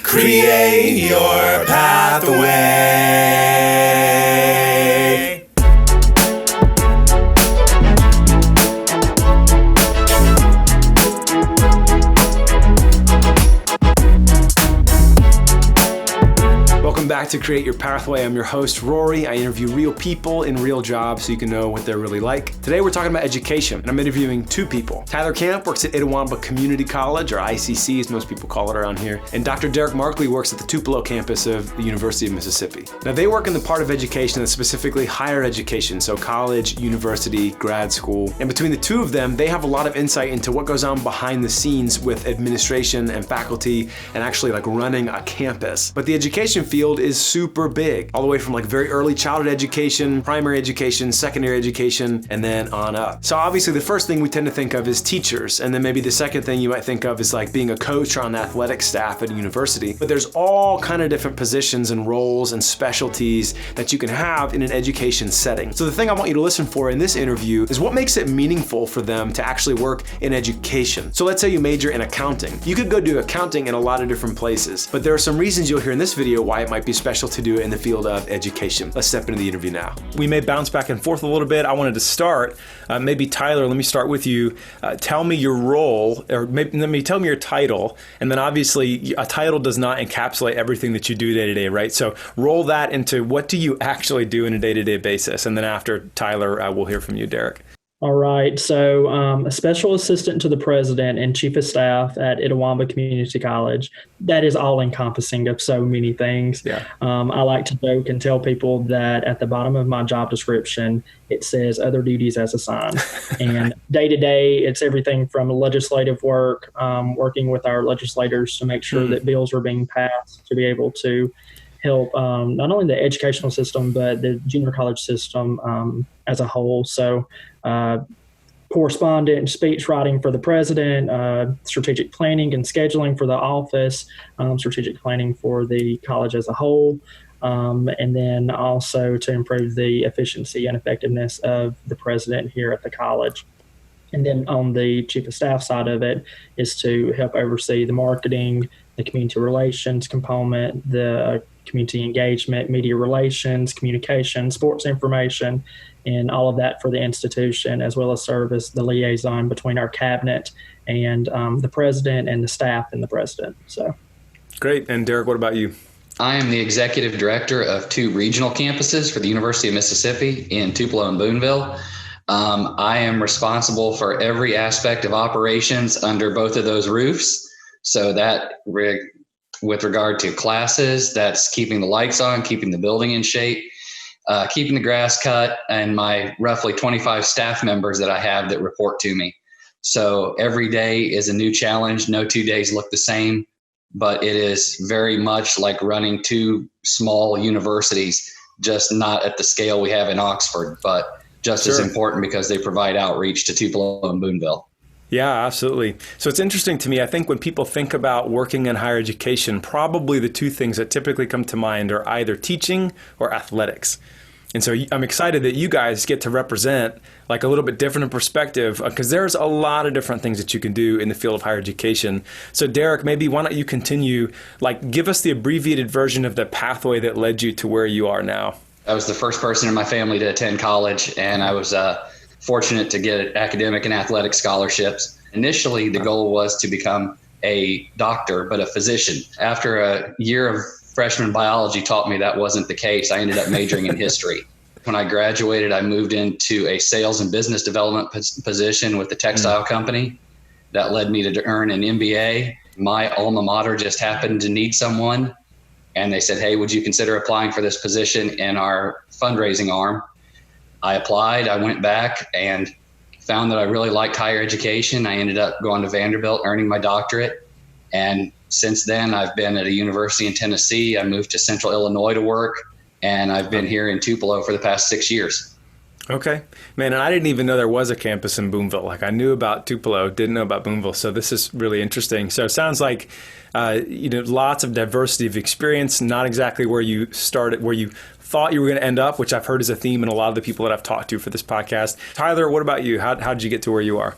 Create your pathway. Welcome back to Create Your Pathway. I'm your host, Rory. I interview real people in real jobs so you can know what they're really like. Today we're talking about education, and I'm interviewing two people. Tyler Camp works at Itawamba Community College, or ICC as most people call it around here, and Dr. Derek Markley works at the Tupelo campus of the University of Mississippi. Now they work in the part of education that's specifically higher education, so college, university, grad school, and between the two of them, they have a lot of insight into what goes on behind the scenes with administration and faculty and actually like running a campus. But the education field is super big, all the way from like very early childhood education, primary education, secondary education, and then on up. So obviously the first thing we tend to think of is teachers, and then maybe the second thing you might think of is like being a coach or on the athletic staff at a university. But there's all kind of different positions and roles and specialties that you can have in an education setting. So the thing I want you to listen for in this interview is what makes it meaningful for them to actually work in education. So let's say you major in accounting. You could go do accounting in a lot of different places, but there are some reasons you'll hear in this video why it might be special to do it in the field of education. Let's step into the interview now. We may bounce back and forth a little bit. I wanted to start, maybe Tyler, let me start with you. Tell me your role, or maybe tell me your title, and then obviously a title does not encapsulate everything that you do day to day, right? So roll that into what do you actually do in a day-to-day basis, and then after Tyler, we'll hear from you, Derek. All right. So a special assistant to the president and chief of staff at Itawamba Community College. That is all encompassing of so many things. Yeah. I like to joke and tell people that at the bottom of my job description, it says other duties as assigned. And day to day, it's everything from legislative work, working with our legislators to make sure that bills are being passed to be able to help not only the educational system, but the junior college system as a whole. So correspondent, speech writing for the president, strategic planning and scheduling for the office, strategic planning for the college as a whole, and then also to improve the efficiency and effectiveness of the president here at the college. And then on the chief of staff side of it is to help oversee the marketing, the community relations component, the community engagement, media relations, communication, sports information, and all of that for the institution, as well as serve as the liaison between our cabinet and the president and the staff and the president. So, great. And Derek, what about you? I am the executive director of two regional campuses for the University of Mississippi in Tupelo and Boonville. I am responsible for every aspect of operations under both of those roofs. So that with regard to classes, that's keeping the lights on, keeping the building in shape, keeping the grass cut, and my roughly 25 staff members that I have that report to me. So every day is a new challenge. No 2 days look the same, but it is very much like running two small universities, just not at the scale we have in Oxford, but just as important because they provide outreach to Tupelo and Boonville. Yeah, absolutely. So it's interesting to me. I think when people think about working in higher education, probably the two things that typically come to mind are either teaching or athletics. And so I'm excited that you guys get to represent like a little bit different perspective because there's a lot of different things that you can do in the field of higher education. So Derek, maybe why don't you continue, like give us the abbreviated version of the pathway that led you to where you are now. I was the first person in my family to attend college, and I was fortunate to get academic and athletic scholarships. Initially, the goal was to become a doctor, but a physician. After a year of freshman biology taught me that wasn't the case, I ended up majoring in history. When I graduated, I moved into a sales and business development position with the textile company. That led me to earn an MBA. My alma mater just happened to need someone, and they said, hey, would you consider applying for this position in our fundraising arm? I applied, I went back and found that I really liked higher education. I ended up going to Vanderbilt, earning my doctorate. And since then, I've been at a university in Tennessee. I moved to Central Illinois to work, and I've been here in Tupelo for the past 6 years. Okay. Man, and I didn't even know there was a campus in Boonville. Like I knew about Tupelo, didn't know about Boonville. So this is really interesting. So it sounds like, lots of diversity of experience, not exactly where you started, where you thought you were going to end up, which I've heard is a theme in a lot of the people that I've talked to for this podcast. Tyler, what about you? How did you get to where you are?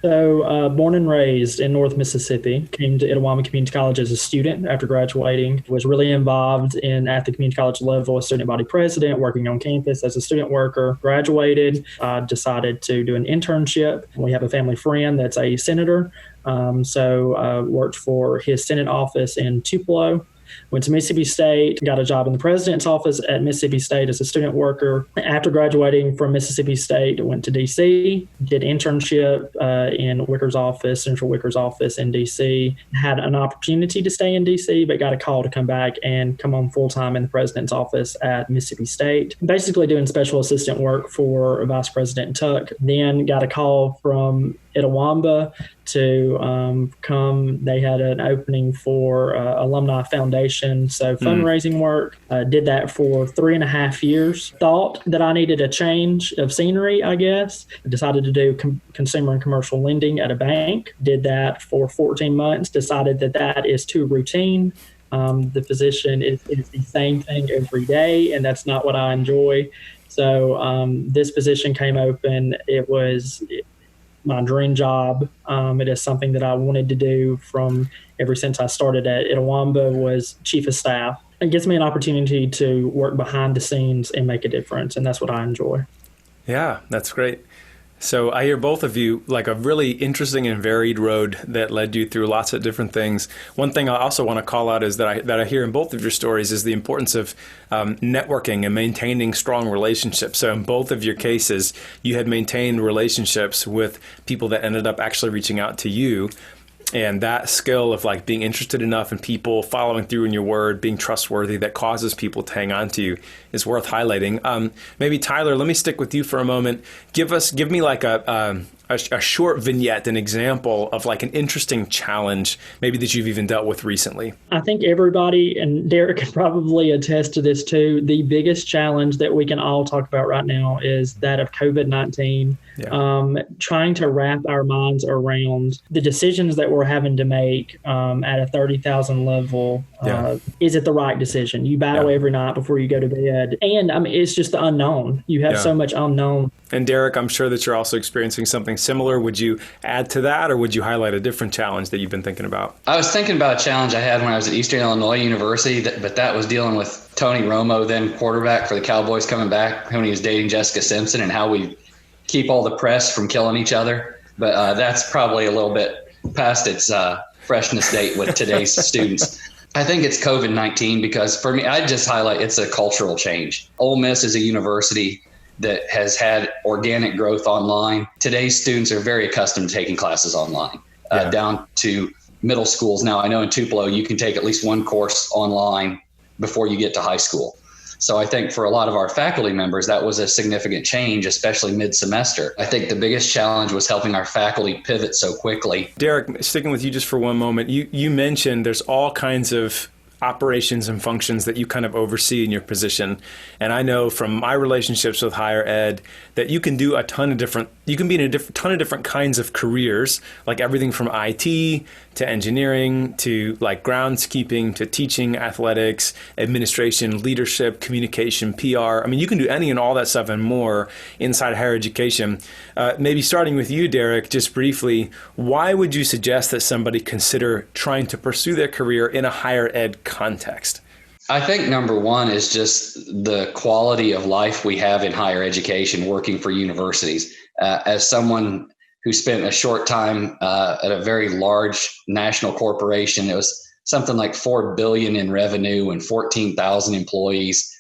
So, born and raised in North Mississippi, came to Itawamba Community College as a student after graduating, was really involved at the community college level as student body president, working on campus as a student worker, graduated, decided to do an internship. We have a family friend that's a senator, so worked for his Senate office in Tupelo. Went to Mississippi State, got a job in the president's office at Mississippi State as a student worker. After graduating from Mississippi State, went to D.C., did internship in Wicker's office, Central Wicker's office in D.C. Had an opportunity to stay in D.C., but got a call to come back and come on full-time in the president's office at Mississippi State, basically doing special assistant work for Vice President Tuck. Then got a call from Itawamba to come. They had an opening for Alumni Foundation, so fundraising work. Did that for 3.5 years. Thought that I needed a change of scenery, I guess. Decided to do consumer and commercial lending at a bank. Did that for 14 months. Decided that is too routine. The position is the same thing every day, and that's not what I enjoy. So this position came open. It was my dream job. It is something that I wanted to do from ever since I started at Itawamba, was chief of staff. It gives me an opportunity to work behind the scenes and make a difference, and that's what I enjoy. Yeah, that's great. So I hear both of you like a really interesting and varied road that led you through lots of different things. One thing I also want to call out is that I hear in both of your stories is the importance of networking and maintaining strong relationships. So in both of your cases, you had maintained relationships with people that ended up actually reaching out to you. And that skill of like being interested enough in people, following through in your word, being trustworthy, that causes people to hang on to you is worth highlighting. Maybe Tyler, let me stick with you for a moment. Give me like a short vignette, an example of like an interesting challenge, maybe that you've even dealt with recently. I think everybody, and Derek can probably attest to this too, the biggest challenge that we can all talk about right now is that of COVID-19. Yeah. Trying to wrap our minds around the decisions that we're having to make at a 30,000 level. Yeah. Is it the right decision? You battle every night before you go to bed. And I mean, it's just the unknown. You have so much unknown. And Derek, I'm sure that you're also experiencing something similar. Would you add to that, or would you highlight a different challenge that you've been thinking about? I was thinking about a challenge I had when I was at Eastern Illinois University, but that was dealing with Tony Romo, then quarterback for the Cowboys, coming back when he was dating Jessica Simpson, and how we keep all the press from killing each other. But that's probably a little bit past its freshness date with today's students. I think it's COVID-19 because for me, I just highlight it's a cultural change. Ole Miss is a university that has had organic growth online. Today's students are very accustomed to taking classes online, down to middle schools. Now, I know in Tupelo, you can take at least one course online before you get to high school. So I think for a lot of our faculty members, that was a significant change, especially mid-semester. I think the biggest challenge was helping our faculty pivot so quickly. Derek, sticking with you just for one moment, you mentioned there's all kinds of operations and functions that you kind of oversee in your position. And I know from my relationships with higher ed that you can do you can be in a ton of different kinds of careers, like everything from IT to engineering to like groundskeeping to teaching, athletics, administration, leadership, communication, PR. I mean, you can do any and all that stuff and more inside higher education. Maybe starting with you, Derek, just briefly, why would you suggest that somebody consider trying to pursue their career in a higher ed context? I think number one is just the quality of life we have in higher education working for universities. As someone who spent a short time at a very large national corporation, it was something like $4 billion in revenue and 14,000 employees.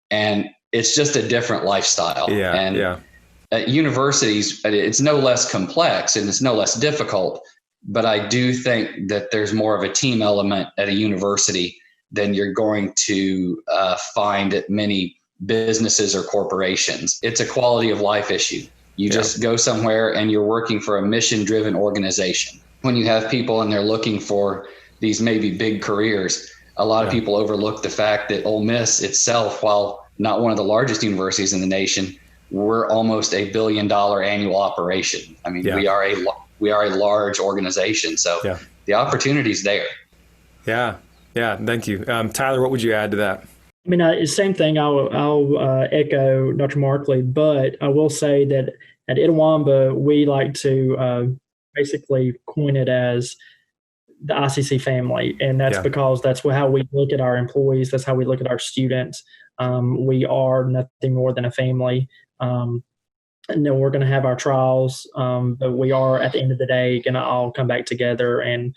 And it's just a different lifestyle. At universities, it's no less complex and it's no less difficult. But I do think that there's more of a team element at a university than you're going to find at many businesses or corporations. It's a quality of life issue. You just go somewhere and you're working for a mission-driven organization. When you have people and they're looking for these maybe big careers, a lot of people overlook the fact that Ole Miss itself, while not one of the largest universities in the nation, we're almost $1 billion annual operation. I mean, we are a large organization. So the opportunity's there. Yeah. Thank you. Tyler, what would you add to that? I mean, same thing. I'll echo Dr. Markley, but I will say that at Itawamba, we like to basically coin it as the ICC family. And that's because that's how we look at our employees. That's how we look at our students. We are nothing more than a family. And then we're going to have our trials, but we are, at the end of the day, going to all come back together. And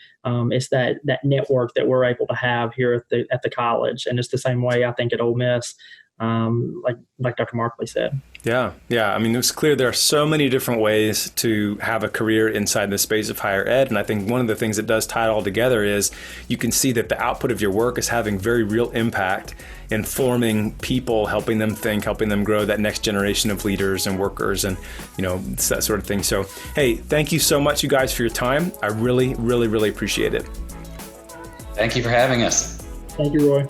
it's that network that we're able to have here at the college. And it's the same way, I think, at Ole Miss, like Dr. Markley said. Yeah. I mean, it's clear there are so many different ways to have a career inside the space of higher ed. And I think one of the things that does tie it all together is you can see that the output of your work is having very real impact in forming people, helping them think, helping them grow that next generation of leaders and workers, and it's that sort of thing. So, hey, thank you so much, you guys, for your time. I really, really, really appreciate it. Thank you for having us. Thank you, Roy.